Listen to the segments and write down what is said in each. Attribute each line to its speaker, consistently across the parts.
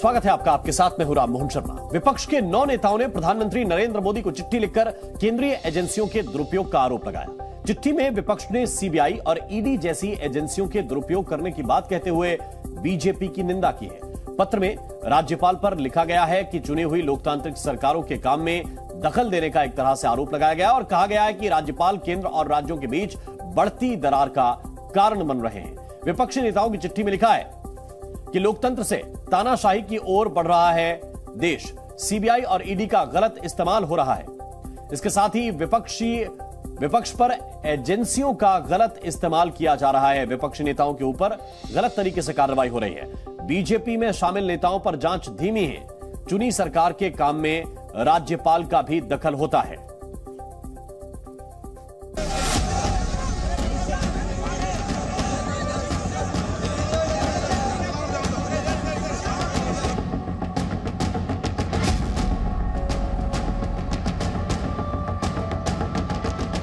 Speaker 1: स्वागत है आपका, आपके साथ मैं हूं राम मोहन शर्मा। विपक्ष के 9 नेताओं ने प्रधानमंत्री नरेंद्र मोदी को चिट्ठी लिखकर केंद्रीय एजेंसियों के दुरुपयोग का आरोप लगाया। चिट्ठी में विपक्ष ने सीबीआई और ईडी जैसी एजेंसियों के दुरुपयोग करने की बात कहते हुए बीजेपी की निंदा की है। पत्र में राज्यपाल पर लिखा गया है कि चुनी हुई लोकतांत्रिक सरकारों के काम में दखल देने का एक तरह से आरोप लगाया गया और कहा गया है कि राज्यपाल केंद्र और राज्यों के बीच बढ़ती दरार का कारण बन रहे हैं। विपक्षी नेताओं की चिट्ठी में लिखा है कि लोकतंत्र से तानाशाही की ओर बढ़ रहा है देश, सीबीआई और ईडी का गलत इस्तेमाल हो रहा है। इसके साथ ही विपक्ष पर एजेंसियों का गलत इस्तेमाल किया जा रहा है। विपक्षी नेताओं के ऊपर गलत तरीके से कार्रवाई हो रही है। बीजेपी में शामिल नेताओं पर जांच धीमी है। चुनी सरकार के काम में राज्यपाल का भी दखल होता है।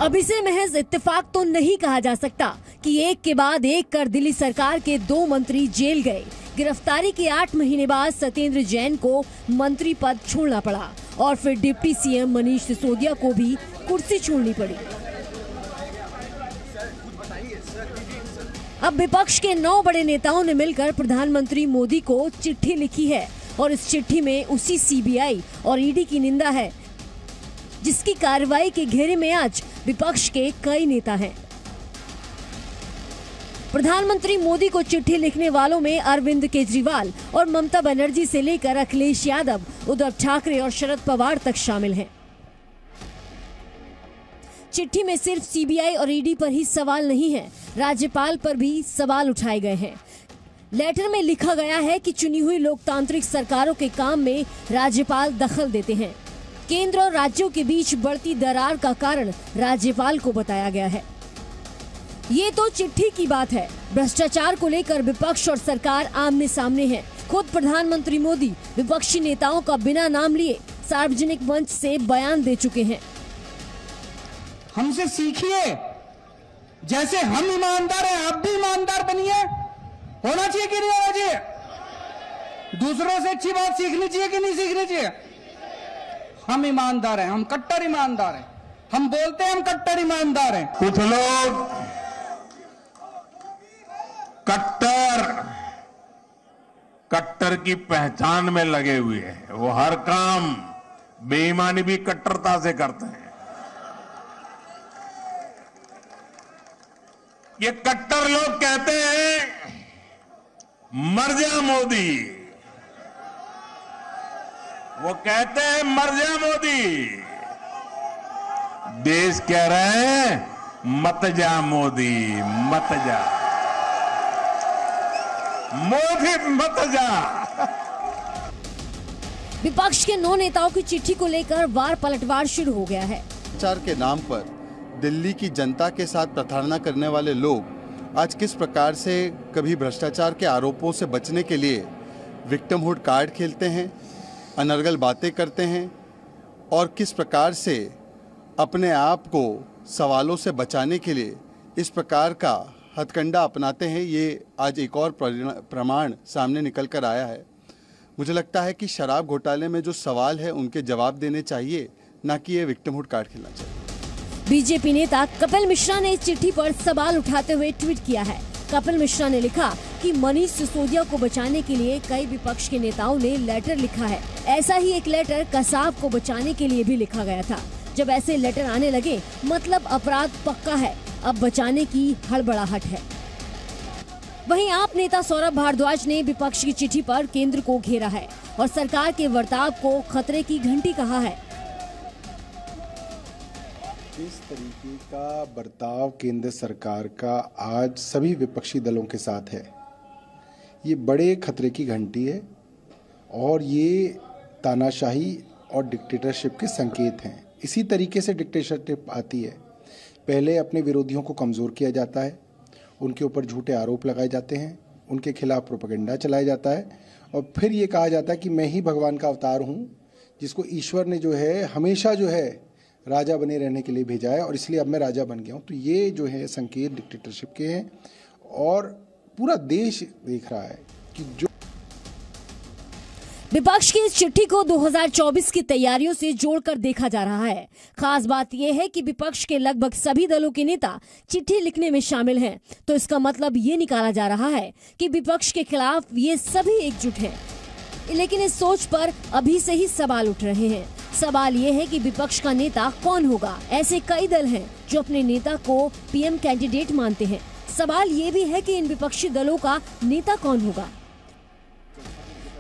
Speaker 2: अब इसे महज इत्तेफाक तो नहीं कहा जा सकता कि एक के बाद एक कर दिल्ली सरकार के 2 मंत्री जेल गए। गिरफ्तारी के 8 महीने बाद सत्येंद्र जैन को मंत्री पद छोड़ना पड़ा और फिर डिप्टी सीएम मनीष सिसोदिया को भी कुर्सी छोड़नी पड़ी। अब विपक्ष के 9 बड़े नेताओं ने मिलकर प्रधानमंत्री मोदी को चिट्ठी लिखी है और इस चिट्ठी में उसी सीबीआई और ईडी की निंदा है जिसकी कार्रवाई के घेरे में आज विपक्ष के कई नेता हैं। प्रधानमंत्री मोदी को चिट्ठी लिखने वालों में अरविंद केजरीवाल और ममता बनर्जी से लेकर अखिलेश यादव, उद्धव ठाकरे और शरद पवार तक शामिल हैं। चिट्ठी में सिर्फ सीबीआई और ईडी पर ही सवाल नहीं है, राज्यपाल पर भी सवाल उठाए गए हैं। लेटर में लिखा गया है कि चुनी हुई लोकतांत्रिक सरकारों के काम में राज्यपाल दखल देते हैं। केंद्र और राज्यों के बीच बढ़ती दरार का कारण राज्यपाल को बताया गया है। ये तो चिट्ठी की बात है। भ्रष्टाचार को लेकर विपक्ष और सरकार आमने सामने है। खुद प्रधानमंत्री मोदी विपक्षी नेताओं का बिना नाम लिए सार्वजनिक मंच से बयान दे चुके हैं।
Speaker 3: हमसे सीखिए, जैसे हम ईमानदार हैं आप भी ईमानदार बनिए। होना चाहिए कि नहीं होना चाहिए? दूसरों से अच्छी बात सीखनी चाहिए कि नहीं सीखनी चाहिए? हम ईमानदार हैं, हम कट्टर ईमानदार हैं। हम बोलते हैं हम कट्टर ईमानदार हैं।
Speaker 4: कुछ लोग कट्टर की पहचान में लगे हुए हैं। वो हर काम बेईमानी भी कट्टरता से करते हैं। ये कट्टर लोग कहते हैं मर जा मोदी, वो कहते हैं मर जा मोदी। देश कह रहे हैं मत जा मोदी, मत जा मोदी, मत जा।
Speaker 2: विपक्ष के 9 नेताओं की चिट्ठी को लेकर वार पलटवार शुरू हो गया है।
Speaker 5: भ्रष्टाचार के नाम पर दिल्ली की जनता के साथ प्रताड़ना करने वाले लोग आज किस प्रकार से कभी भ्रष्टाचार के आरोपों से बचने के लिए विक्टिमहुड कार्ड खेलते हैं, अनर्गल बातें करते हैं और किस प्रकार से अपने आप को सवालों से बचाने के लिए इस प्रकार का हथकंडा अपनाते हैं, ये आज एक और प्रमाण सामने निकल कर आया है। मुझे लगता है कि शराब घोटाले में जो सवाल है उनके जवाब देने चाहिए, ना कि ये विक्टिमहुड कार्ड खेलना चाहिए।
Speaker 2: बीजेपी नेता कपिल मिश्रा ने इस चिट्ठी पर सवाल उठाते हुए ट्वीट किया है। कपिल मिश्रा ने लिखा कि मनीष सिसोदिया को बचाने के लिए कई विपक्ष के नेताओं ने लेटर लिखा है। ऐसा ही एक लेटर कसाब को बचाने के लिए भी लिखा गया था। जब ऐसे लेटर आने लगे मतलब अपराध पक्का है, अब बचाने की हड़बड़ाहट है। वहीं आप नेता सौरभ भारद्वाज ने विपक्ष की चिट्ठी पर केंद्र को घेरा है और सरकार के बर्ताव को खतरे की घंटी कहा है।
Speaker 6: इस तरीके का बर्ताव केंद्र सरकार का आज सभी विपक्षी दलों के साथ है, ये बड़े खतरे की घंटी है और ये तानाशाही और डिक्टेटरशिप के संकेत हैं। इसी तरीके से डिक्टेटरशिप आती है। पहले अपने विरोधियों को कमज़ोर किया जाता है, उनके ऊपर झूठे आरोप लगाए जाते हैं, उनके खिलाफ प्रोपेगेंडा चलाया जाता है और फिर ये कहा जाता है कि मैं ही भगवान का अवतार हूँ, जिसको ईश्वर ने जो है हमेशा जो है राजा बने रहने के लिए भेजा है और इसलिए अब मैं राजा बन गया हूँ। तो ये जो है संकेत डिक्टेटरशिप के हैं और पूरा देश देख रहा है कि जो
Speaker 2: विपक्ष की इस चिट्ठी को 2024 की तैयारियों से जोड़कर देखा जा रहा है। खास बात यह है कि विपक्ष के लगभग सभी दलों के नेता चिट्ठी लिखने में शामिल हैं, तो इसका मतलब ये निकाला जा रहा है कि विपक्ष के खिलाफ ये सभी एकजुट हैं। लेकिन इस सोच पर अभी से ही सवाल उठ रहे हैं। सवाल ये है कि विपक्ष का नेता कौन होगा। ऐसे कई दल हैं जो अपने नेता को पीएम कैंडिडेट मानते हैं। सवाल ये भी है कि इन विपक्षी दलों का नेता कौन होगा।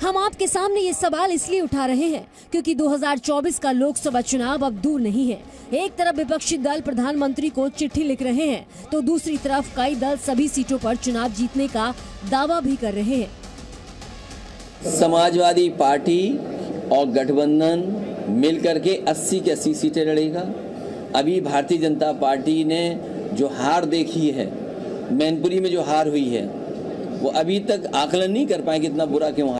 Speaker 2: हम आपके सामने ये सवाल इसलिए उठा रहे हैं क्योंकि 2024 का लोकसभा चुनाव अब दूर नहीं है। एक तरफ विपक्षी दल प्रधानमंत्री को चिट्ठी लिख रहे हैं, तो दूसरी तरफ कई दल सभी सीटों पर चुनाव जीतने का दावा भी कर रहे हैं।
Speaker 7: समाजवादी पार्टी और गठबंधन मिलकर के 80 की 80 सीटें लड़ेगा। अभी भारतीय जनता पार्टी ने जो हार देखी है, मैनपुरी में जो हार हुई है, वो अभी तक आकलन नहीं कर पाए कि इतना बुरा क्यों।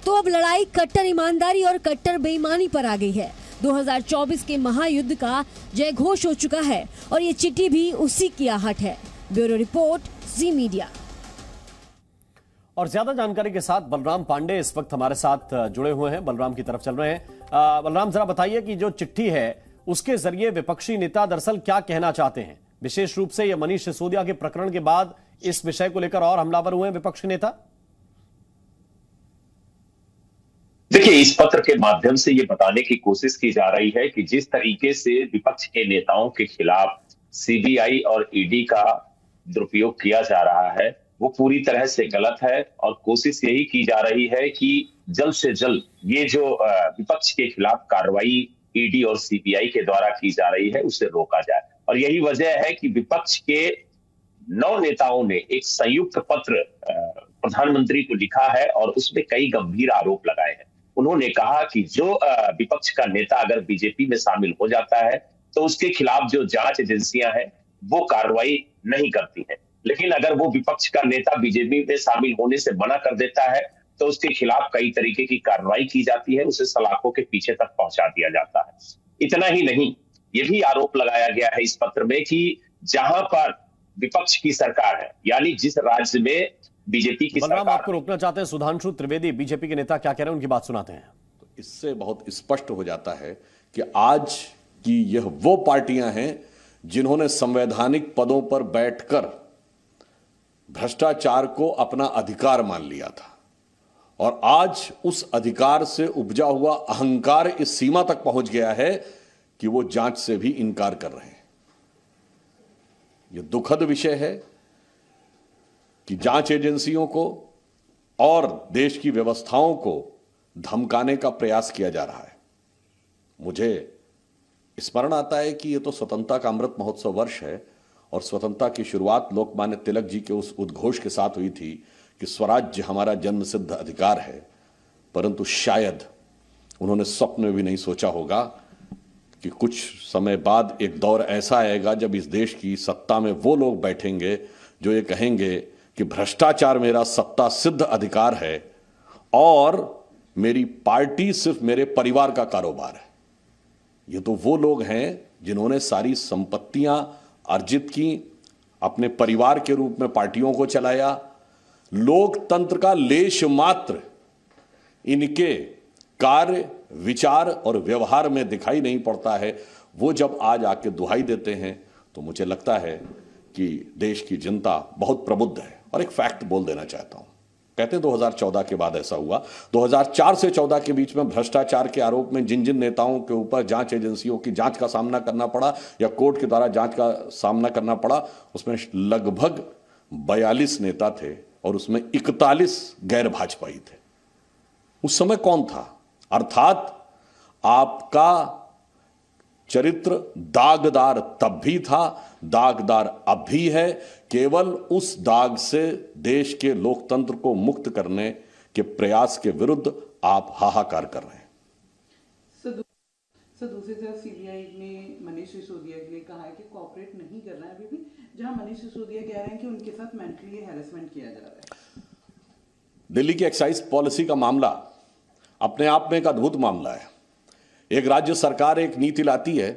Speaker 2: तो अब लड़ाई कट्टर ईमानदारी और कट्टर बेईमानी पर आ गई है। 2024 के महायुद्ध का जय घोष हो चुका है और ये चिट्ठी भी उसी की आहट है। ब्यूरो रिपोर्ट, जी मीडिया।
Speaker 1: और ज्यादा जानकारी के साथ बलराम पांडे इस वक्त हमारे साथ जुड़े हुए हैं। बलराम की तरफ चल रहे हैं। बलराम, जरा बताइए कि जो चिट्ठी है उसके जरिए विपक्षी नेता दरअसल क्या कहना चाहते हैं। विशेष रूप से ये मनीष सिसोदिया के प्रकरण के बाद इस विषय को लेकर और हमलावर हुए हैं विपक्षी नेता।
Speaker 8: देखिए, इस पत्र के माध्यम से ये बताने की कोशिश की जा रही है कि जिस तरीके से विपक्ष के नेताओं के खिलाफ सीबीआई और ईडी का दुरुपयोग किया जा रहा है, वो पूरी तरह से गलत है। और कोशिश यही की जा रही है कि जल्द से जल्द ये जो विपक्ष के खिलाफ कार्रवाई ईडी और सीबीआई के द्वारा की जा रही है उसे रोका जाए। और यही वजह है कि विपक्ष के 9 नेताओं ने एक संयुक्त पत्र प्रधानमंत्री को लिखा है और उसमें कई गंभीर आरोप लगाए हैं। उन्होंने कहा कि जो विपक्ष का नेता अगर बीजेपी में शामिल हो जाता है तो उसके खिलाफ जो जांच एजेंसियां हैं वो कार्रवाई नहीं करती हैं, लेकिन अगर वो विपक्ष का नेता बीजेपी में शामिल होने से मना कर देता है तो उसके खिलाफ कई तरीके की कार्रवाई की जाती है, उसे सलाखों के पीछे तक पहुंचा दिया जाता है। इतना ही नहीं, ये भी आरोप लगाया गया है इस पत्र में कि जहां पर विपक्ष की सरकार है, यानी जिस राज्य में बीजेपी की सरकार।
Speaker 1: आपको रोकना चाहते हैं सुधांशु त्रिवेदी, बीजेपी के नेता क्या कह रहे हैं, उनकी बात सुनाते हैं।
Speaker 9: तो इससे बहुत स्पष्ट हो जाता है कि आज की यह वो पार्टियां हैं जिन्होंने संवैधानिक पदों पर बैठकर भ्रष्टाचार को अपना अधिकार मान लिया था और आज उस अधिकार से उपजा हुआ अहंकार इस सीमा तक पहुंच गया है कि वो जांच से भी इनकार कर रहे हैं। यह दुखद विषय है कि जांच एजेंसियों को और देश की व्यवस्थाओं को धमकाने का प्रयास किया जा रहा है। मुझे स्मरण आता है कि यह तो स्वतंत्रता का अमृत महोत्सव वर्ष है और स्वतंत्रता की शुरुआत लोकमान्य तिलक जी के उस उद्घोष के साथ हुई थी कि स्वराज्य हमारा जन्मसिद्ध अधिकार है, परंतु शायद उन्होंने स्वप्न में भी नहीं सोचा होगा कि कुछ समय बाद एक दौर ऐसा आएगा जब इस देश की सत्ता में वो लोग बैठेंगे जो ये कहेंगे कि भ्रष्टाचार मेरा सत्ता सिद्ध अधिकार है और मेरी पार्टी सिर्फ मेरे परिवार का कारोबार है। ये तो वो लोग हैं जिन्होंने सारी संपत्तियां अर्जित की, अपने परिवार के रूप में पार्टियों को चलाया। लोकतंत्र का लेश मात्र इनके कार्य, विचार और व्यवहार में दिखाई नहीं पड़ता है। वो जब आज आके दुहाई देते हैं तो मुझे लगता है कि देश की जनता बहुत प्रबुद्ध है। और एक फैक्ट बोल देना चाहता हूं, कहते हैं 2014 के बाद ऐसा हुआ। 2004 से 14 के बीच में भ्रष्टाचार के आरोप में जिन जिन नेताओं के ऊपर जांच एजेंसियों की जांच का सामना करना पड़ा या कोर्ट के द्वारा जांच का सामना करना पड़ा, उसमें लगभग 42 नेता थे और उसमें 41 गैर भाजपाई थे। उस समय कौन था? अर्थात आपका चरित्र दागदार तब भी था, दागदार अब भी है। केवल उस दाग से देश के लोकतंत्र को मुक्त करने के प्रयास के विरुद्ध आप हाहाकार कर रहे हैं।
Speaker 10: सर, दूसरी तरफ सीबीआई ने मनीष सिसोदिया के लिए कहा है कि कोऑपरेट नहीं कर रहा है अभी भी, जहां मनीष सिसोदिया कह रहे हैं कि उनके साथ मेंटली हैरेसमेंट किया जा रहा है।
Speaker 9: दिल्ली की एक्साइज पॉलिसी का मामला अपने आप में एक अद्भुत मामला है। एक राज्य सरकार एक नीति लाती है,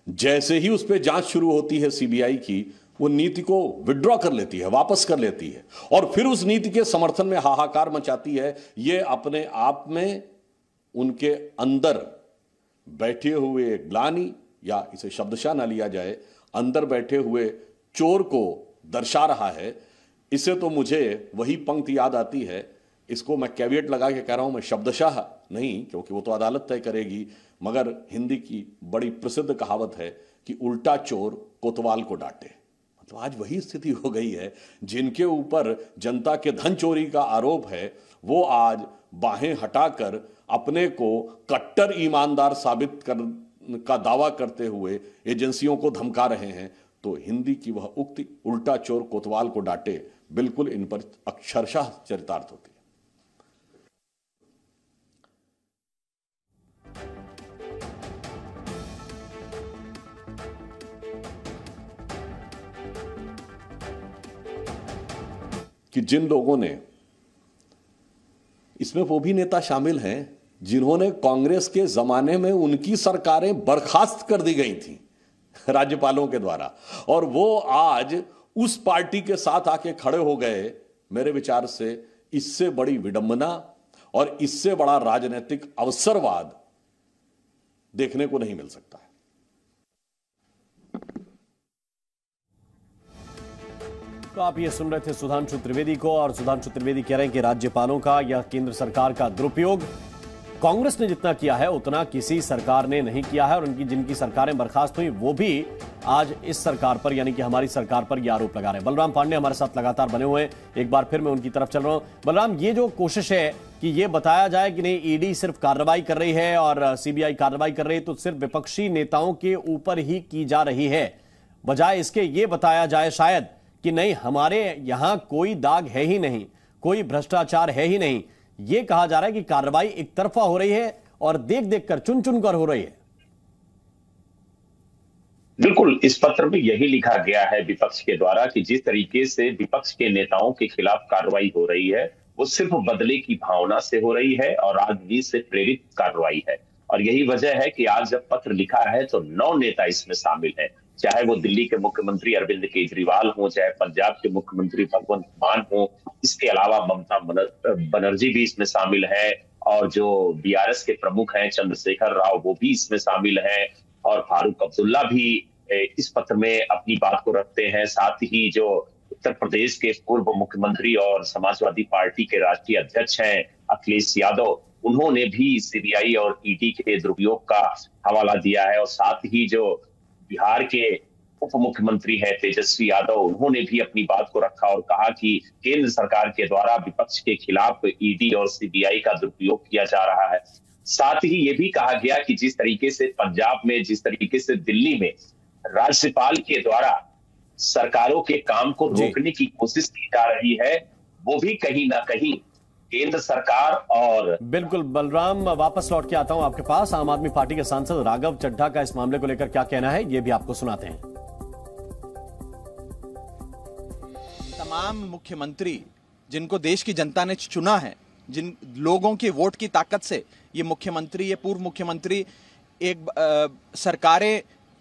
Speaker 9: जैसे ही उस पर जांच शुरू होती है सीबीआई की, वो नीति को विड्रॉ कर लेती है, वापस कर लेती है, और फिर उस नीति के समर्थन में हाहाकार मचाती है। ये अपने आप में उनके अंदर बैठे हुए ग्लानि, या इसे शब्दशः ना लिया जाए, अंदर बैठे हुए चोर को दर्शा रहा है। इससे तो मुझे वही पंक्ति याद आती है, इसको मैं कैविएट लगा के कह रहा हूं, मैं शब्दशः नहीं, क्योंकि वो तो अदालत तय करेगी, मगर हिंदी की बड़ी प्रसिद्ध कहावत है कि उल्टा चोर कोतवाल को डांटे। मतलब आज वही स्थिति हो गई है। जिनके ऊपर जनता के धन चोरी का आरोप है, वो आज बाहें हटाकर अपने को कट्टर ईमानदार साबित का दावा करते हुए एजेंसियों को धमका रहे हैं। तो हिंदी की वह उक्ति, उल्टा चोर कोतवाल को डांटे, बिल्कुल इन पर अक्षरशः चरितार्थ होती है। कि जिन लोगों ने, इसमें वो भी नेता शामिल हैं जिन्होंने कांग्रेस के जमाने में उनकी सरकारें बर्खास्त कर दी गई थी राज्यपालों के द्वारा, और वो आज उस पार्टी के साथ आके खड़े हो गए, मेरे विचार से इससे बड़ी विडंबना और इससे बड़ा राजनीतिक अवसरवाद देखने को नहीं मिल सकता है।
Speaker 1: तो आप ये सुन रहे थे सुधांशु त्रिवेदी को, और सुधांशु त्रिवेदी कह रहे हैं कि राज्यपालों का या केंद्र सरकार का दुरुपयोग कांग्रेस ने जितना किया है उतना किसी सरकार ने नहीं किया है, और उनकी जिनकी सरकारें बर्खास्त हुई वो भी आज इस सरकार पर, यानी कि हमारी सरकार पर यह आरोप लगा रहे हैं। बलराम पांडे हमारे साथ लगातार बने हुए हैं, एक बार फिर मैं उनकी तरफ चल रहा हूं। बलराम, ये जो कोशिश है कि ये बताया जाए कि नहीं ईडी सिर्फ कार्रवाई कर रही है और सीबीआई कार्रवाई कर रही है, तो सिर्फ विपक्षी नेताओं के ऊपर ही की जा रही है, बजाय इसके ये बताया जाए शायद कि नहीं हमारे यहां कोई दाग है ही नहीं, कोई भ्रष्टाचार है ही नहीं। यह कहा जा रहा है कि कार्रवाई एक तरफा हो रही है और देख देख कर, चुन चुन कर हो रही है।
Speaker 8: बिल्कुल, इस पत्र में यही लिखा गया है विपक्ष के द्वारा कि जिस तरीके से विपक्ष के नेताओं के खिलाफ कार्रवाई हो रही है वो सिर्फ बदले की भावना से हो रही है और राजनीति से प्रेरित कार्रवाई है। और यही वजह है कि आज जब पत्र लिखा है तो 9 नेता इसमें शामिल है, चाहे वो दिल्ली के मुख्यमंत्री अरविंद केजरीवाल हो, चाहे पंजाब के मुख्यमंत्री भगवंत मान हो, इसके अलावा ममता बनर्जी भी इसमें शामिल है, और जो बीआरएस के प्रमुख हैं चंद्रशेखर राव वो भी इसमें शामिल हैं, और फारूक अब्दुल्ला भी इस पत्र में अपनी बात को रखते हैं। साथ ही जो उत्तर प्रदेश के पूर्व मुख्यमंत्री और समाजवादी पार्टी के राष्ट्रीय अध्यक्ष हैं अखिलेश यादव, उन्होंने भी सीबीआई और ईडी के दुरुपयोग का हवाला दिया है। और साथ ही जो बिहार के उप मुख्यमंत्री है तेजस्वी यादव, उन्होंने भी अपनी बात को रखा और कहा कि केंद्र सरकार के द्वारा विपक्ष के खिलाफ ईडी और सीबीआई का दुरुपयोग किया जा रहा है। साथ ही ये भी कहा गया कि जिस तरीके से पंजाब में, जिस तरीके से दिल्ली में राज्यपाल के द्वारा सरकारों के काम को रोकने की कोशिश की जा रही है, वो भी कहीं ना कहीं केंद्र सरकार और
Speaker 1: बिल्कुल। बलराम, वापस लौट के आता हूं आपके पास। आम आदमी पार्टी के सांसद राघव चड्ढा का इस मामले को लेकर क्या कहना है, ये भी आपको सुनाते हैं।
Speaker 11: तमाम मुख्यमंत्री जिनको देश की जनता ने चुना है, जिन लोगों की वोट की ताकत से ये मुख्यमंत्री, ये पूर्व मुख्यमंत्री एक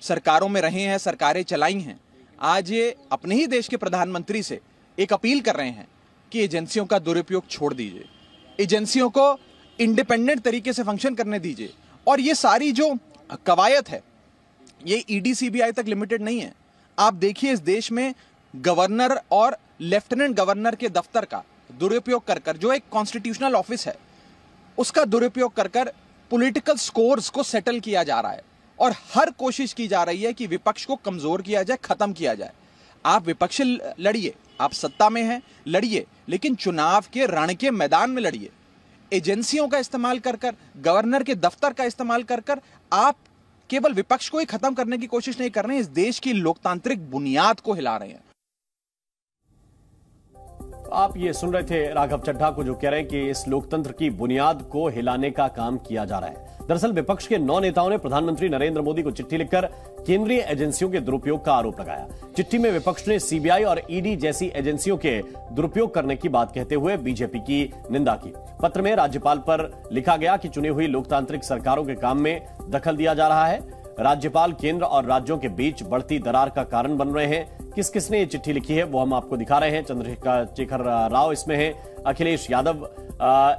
Speaker 11: सरकारों में रहे हैं, सरकारें चलाई हैं, आज ये अपने ही देश के प्रधानमंत्री से एक अपील कर रहे हैं कि एजेंसियों का दुरुपयोग छोड़ दीजिए, एजेंसियों को इंडिपेंडेंट तरीके से फंक्शन करने दीजिए। और ये सारी जो कवायद है ये ईडी सीबीआई तक लिमिटेड नहीं है। आप देखिए इस देश में गवर्नर और लेफ्टिनेंट गवर्नर के दफ्तर का दुरुपयोग कर कर, जो एक कॉन्स्टिट्यूशनल ऑफिस है, उसका दुरुपयोग कर कर पॉलिटिकल स्कोर्स को सेटल किया जा रहा है और हर कोशिश की जा रही है कि विपक्ष को कमजोर किया जाए, खत्म किया जाए। आप विपक्ष लड़िए, आप सत्ता में हैं लड़िए, लेकिन चुनाव के रण के मैदान में लड़िए। एजेंसियों का इस्तेमाल कर कर, गवर्नर के दफ्तर का इस्तेमाल कर कर आप केवल विपक्ष को ही खत्म करने की कोशिश नहीं कर रहे हैं, इस देश की लोकतांत्रिक बुनियाद को हिला रहे हैं।
Speaker 1: आप ये सुन रहे थे राघव चड्ढा को, जो कह रहे हैं कि इस लोकतंत्र की बुनियाद को हिलाने का काम किया जा रहा है। दरअसल विपक्ष के 9 नेताओं ने प्रधानमंत्री नरेंद्र मोदी को चिट्ठी लिखकर केंद्रीय एजेंसियों के दुरुपयोग का आरोप लगाया। चिट्ठी में विपक्ष ने सीबीआई और ईडी जैसी एजेंसियों के दुरुपयोग करने की बात कहते हुए बीजेपी की निंदा की। पत्र में राज्यपाल पर लिखा गया कि चुनी हुई लोकतांत्रिक सरकारों के काम में दखल दिया जा रहा है। राज्यपाल केंद्र और राज्यों के बीच बढ़ती दरार का कारण बन रहे हैं। किस किसने ये चिट्ठी लिखी है वो हम आपको दिखा रहे हैं। चंद्रशेखर राव इसमें है, अखिलेश यादव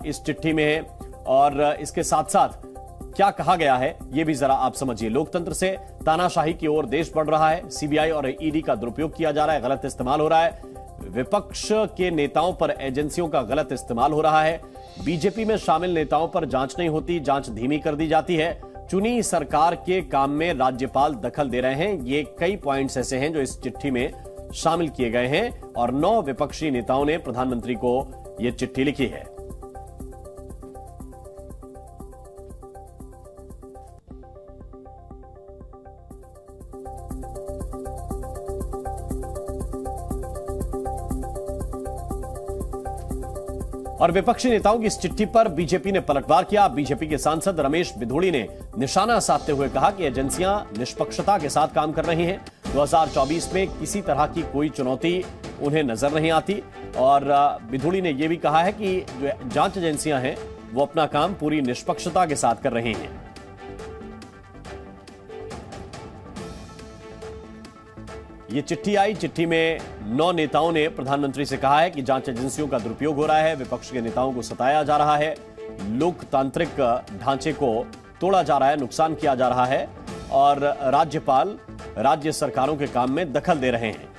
Speaker 1: इस चिट्ठी में है, और इसके साथ साथ क्या कहा गया है ये भी जरा आप समझिए। लोकतंत्र से तानाशाही की ओर देश बढ़ रहा है, सीबीआई और ईडी का दुरुपयोग किया जा रहा है, गलत इस्तेमाल हो रहा है, विपक्ष के नेताओं पर एजेंसियों का गलत इस्तेमाल हो रहा है, बीजेपी में शामिल नेताओं पर जांच नहीं होती, जांच धीमी कर दी जाती है, चुनी सरकार के काम में राज्यपाल दखल दे रहे हैं। ये कई पॉइंट्स ऐसे हैं जो इस चिट्ठी में शामिल किए गए हैं, और 9 विपक्षी नेताओं ने प्रधानमंत्री को यह चिट्ठी लिखी है। और विपक्षी नेताओं की इस चिट्ठी पर बीजेपी ने पलटवार किया। बीजेपी के सांसद रमेश बिधूड़ी ने निशाना साधते हुए कहा कि एजेंसियां निष्पक्षता के साथ काम कर रही हैं। 2024 में किसी तरह की कोई चुनौती उन्हें नजर नहीं आती। और बिधूड़ी ने यह भी कहा है कि जो जांच एजेंसियां हैं वो अपना काम पूरी निष्पक्षता के साथ कर रही हैं। ये चिट्ठी आई, चिट्ठी में 9 नेताओं ने प्रधानमंत्री से कहा है कि जांच एजेंसियों का दुरुपयोग हो रहा है, विपक्ष के नेताओं को सताया जा रहा है, लोकतांत्रिक ढांचे को तोड़ा जा रहा है, नुकसान किया जा रहा है, और राज्यपाल राज्य सरकारों के काम में दखल दे रहे हैं।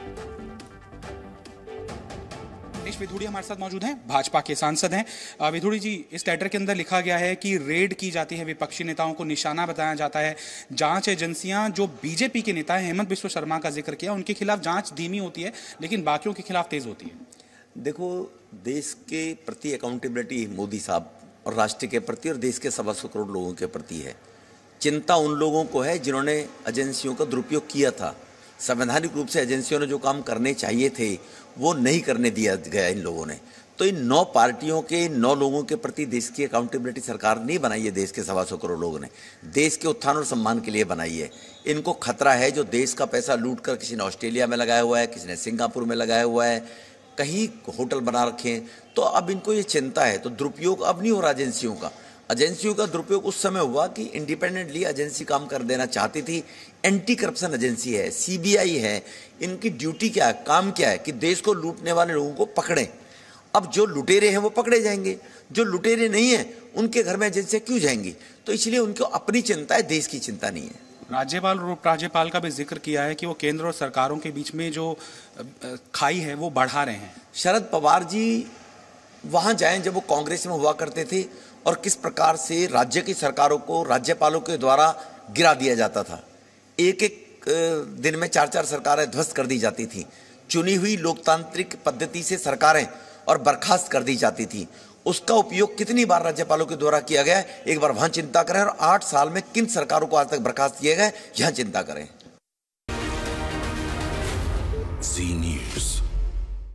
Speaker 12: विधूड़ी हमारे साथ मौजूद हैं, भाजपा के सांसद हैं। विधूड़ी जी, इस लेटर के अंदर लिखा गया है कि रेड की जाती है, विपक्षी नेताओं को निशाना बताया जाता है, जांच एजेंसियां, जो बीजेपी के नेता हैं, हेमंत बिस्वा शर्मा का जिक्र किया, उनके खिलाफ जांच धीमी होती है लेकिन बाकियों के खिलाफ तेज होती है।
Speaker 13: देखो, देश के प्रति अकाउंटेबिलिटी मोदी साहब और राष्ट्र के प्रति और देश के 125 करोड़ लोगों के प्रति है। चिंता उन लोगों को है जिन्होंने एजेंसियों का दुरुपयोग किया था। संवैधानिक रूप से एजेंसियों ने जो काम करने चाहिए थे वो नहीं करने दिया गया इन लोगों ने। तो इन 9 पार्टियों के 9 लोगों के प्रति देश की अकाउंटेबिलिटी सरकार नहीं बनाई है। देश के 125 करोड़ लोगों ने देश के उत्थान और सम्मान के लिए बनाई है। इनको खतरा है जो देश का पैसा लूट कर किसी ने ऑस्ट्रेलिया में लगाया हुआ है, किसी ने सिंगापुर में लगाया हुआ है, कहीं होटल बना रखे हैं, तो अब इनको ये चिंता है। तो दुरुपयोग अब नहीं हो रहा एजेंसियों का। एजेंसियों का दुरुपयोग उस समय हुआ कि इंडिपेंडेंटली एजेंसी काम कर देना चाहती थी। एंटी करप्शन एजेंसी है, सीबीआई है, इनकी ड्यूटी क्या है, काम क्या है कि देश को लूटने वाले लोगों को पकड़ें। अब जो लुटेरे हैं वो पकड़े जाएंगे, जो लुटेरे नहीं हैं उनके घर में एजेंसियां क्यों जाएंगी? तो इसलिए उनको अपनी चिंता है, देश की चिंता नहीं है।
Speaker 12: राज्यपाल और उपराज्यपाल का भी जिक्र किया है कि वो केंद्र और सरकारों के बीच में जो खाई है वो बढ़ा रहे हैं।
Speaker 13: शरद पवार जी वहां जाएं जब वो कांग्रेस में हुआ करते थे और किस प्रकार से राज्य की सरकारों को राज्यपालों के द्वारा गिरा दिया जाता था। एक एक दिन में 4-4 सरकारें ध्वस्त कर दी जाती थी। चुनी हुई लोकतांत्रिक पद्धति से सरकारें और बर्खास्त कर दी जाती थी। उसका उपयोग कितनी बार राज्यपालों के द्वारा किया गया है, एक बार वहां चिंता करें, और 8 साल में किन सरकारों को आज तक बर्खास्त किए गए, यहां चिंता करें।
Speaker 14: जी न्यूज़।